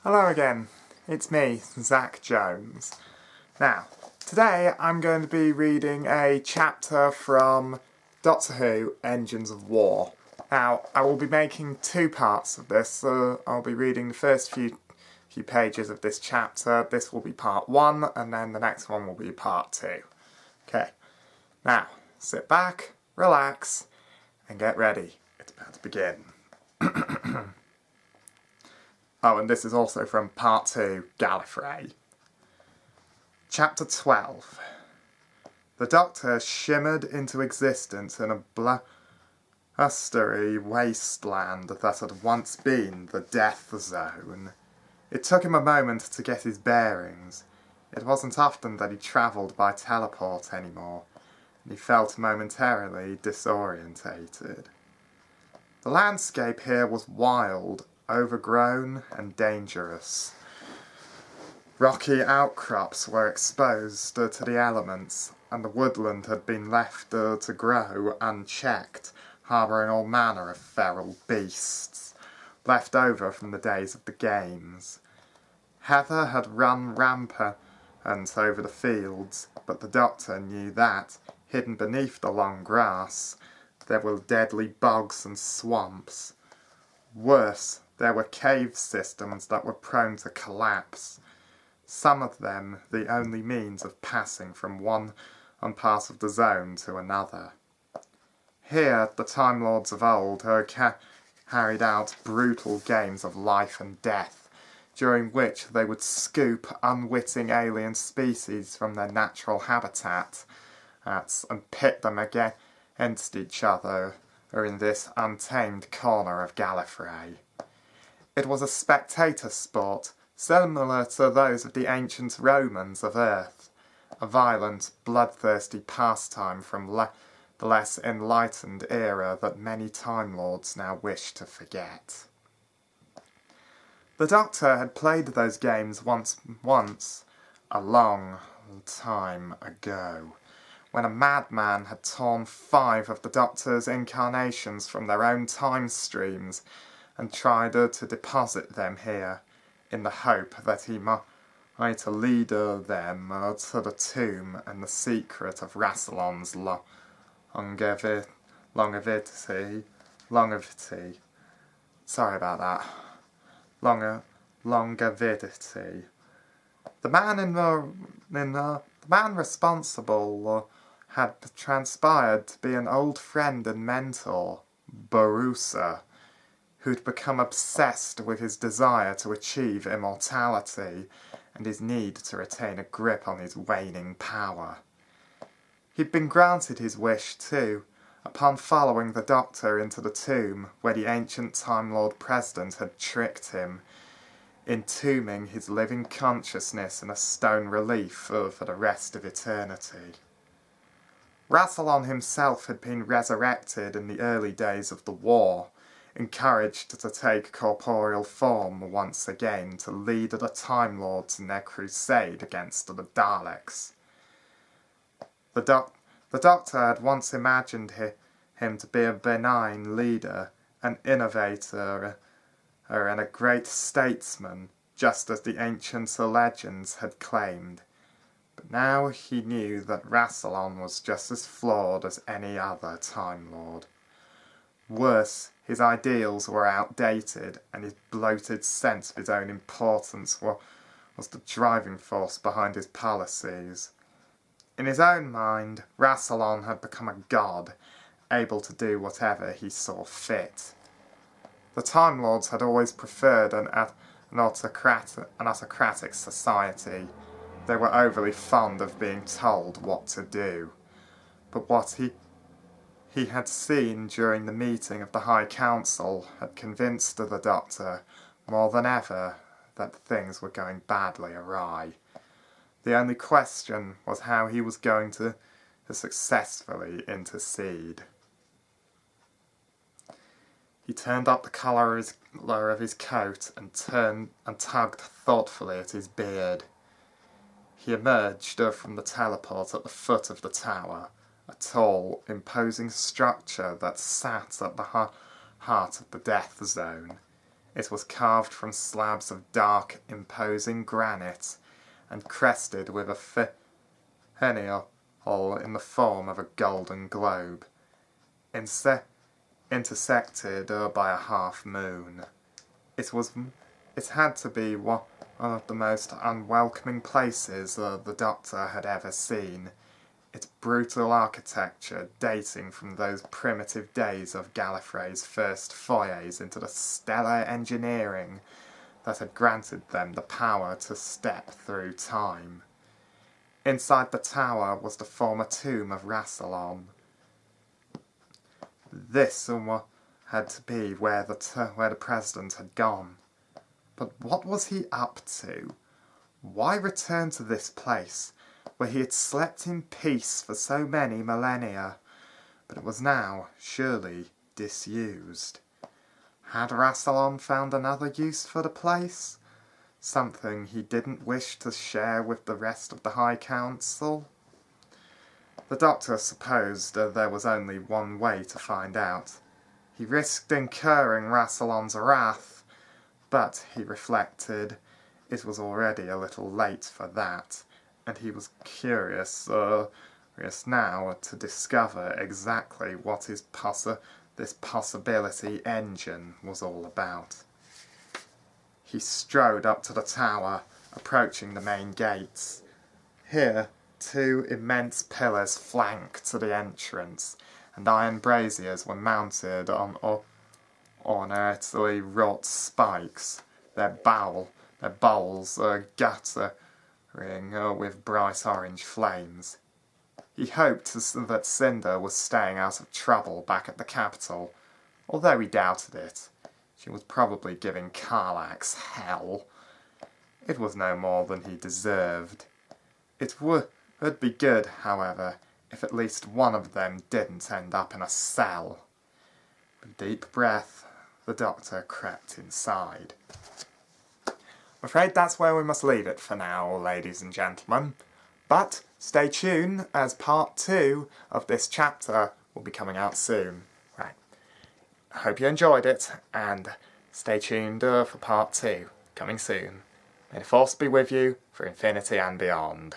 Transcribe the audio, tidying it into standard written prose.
Hello again, it's me, Zach Jones. Now, today I'm going to be reading a chapter from Doctor Who, Engines of War. Now, I will be making two parts of this, so I'll be reading the first few pages of this chapter. This will be part 1, and then the next one will be part 2. Okay, now, sit back, relax, and get ready. It's about to begin. Oh, and this is also from Part 2, Gallifrey. Chapter 12. The Doctor shimmered into existence in a blustery wasteland that had once been the Death Zone. It took him a moment to get his bearings. It wasn't often that he travelled by teleport anymore, and he felt momentarily disorientated. The landscape here was wild, overgrown and dangerous. Rocky outcrops were exposed to the elements, and the woodland had been left to grow unchecked, harbouring all manner of feral beasts, left over from the days of the games. Heather had run rampant over the fields, but the Doctor knew that, hidden beneath the long grass, there were deadly bogs and swamps. Worse, there were cave systems that were prone to collapse, some of them the only means of passing from one part of the zone to another. Here, the Time Lords of old had carried out brutal games of life and death, during which they would scoop unwitting alien species from their natural habitat and pit them against each other in this untamed corner of Gallifrey. It was a spectator sport, similar to those of the ancient Romans of Earth, a violent, bloodthirsty pastime from the less enlightened era that many Time Lords now wish to forget. The Doctor had played those games once, a long time ago, when a madman had torn 5 of the Doctor's incarnations from their own time streams and tried to deposit them here, in the hope that he might lead them to the tomb and the secret of Rassilon's longevity. Sorry about that. Longevity. The man responsible had transpired to be an old friend and mentor, Barusa, who'd become obsessed with his desire to achieve immortality and his need to retain a grip on his waning power. He'd been granted his wish, too, upon following the Doctor into the tomb where the ancient Time Lord President had tricked him, entombing his living consciousness in a stone relief for the rest of eternity. Rassilon himself had been resurrected in the early days of the war, encouraged to take corporeal form once again to lead the Time Lords in their crusade against the Daleks. The Doctor had once imagined him to be a benign leader, an innovator, and a great statesman, just as the ancient legends had claimed. But now he knew that Rassilon was just as flawed as any other Time Lord. Worse, his ideals were outdated, and his bloated sense of his own importance was the driving force behind his policies. In his own mind, Rassilon had become a god, able to do whatever he saw fit. The Time Lords had always preferred an autocratic society. They were overly fond of being told what to do. But what he had seen during the meeting of the High Council had convinced the Doctor, more than ever, that things were going badly awry. The only question was how he was going to successfully intercede. He turned up the collar of his coat and tugged thoughtfully at his beard. He emerged from the teleport at the foot of the tower, a tall, imposing structure that sat at the heart of the Death Zone. It was carved from slabs of dark, imposing granite, and crested with a finial in the form of a golden globe, intersected by a half-moon. It had to be one of the most unwelcoming places the Doctor had ever seen, its brutal architecture dating from those primitive days of Gallifrey's first forays into the stellar engineering that had granted them the power to step through time. Inside the tower was the former tomb of Rassilon. This had to be where the President had gone. But what was he up to? Why return to this place, where he had slept in peace for so many millennia, but it was now, surely, disused? Had Rassilon found another use for the place? Something he didn't wish to share with the rest of the High Council? The Doctor supposed there was only one way to find out. He risked incurring Rassilon's wrath, but, he reflected, it was already a little late for that, and he was curious now to discover exactly what this possibility engine was all about. He strode up to the tower, approaching the main gates. Here, two immense pillars flanked the entrance, and iron braziers were mounted on ornately wrought spikes, their bowls guttering with bright orange flames. He hoped that Cinder was staying out of trouble back at the capital, although he doubted it. She was probably giving Karlax hell. It was no more than he deserved. It would be good, however, if at least one of them didn't end up in a cell. With a deep breath, the Doctor crept inside. I'm afraid that's where we must leave it for now, ladies and gentlemen. But stay tuned, as part 2 of this chapter will be coming out soon. Right. I hope you enjoyed it, and stay tuned for part 2, coming soon. May the Force be with you for infinity and beyond.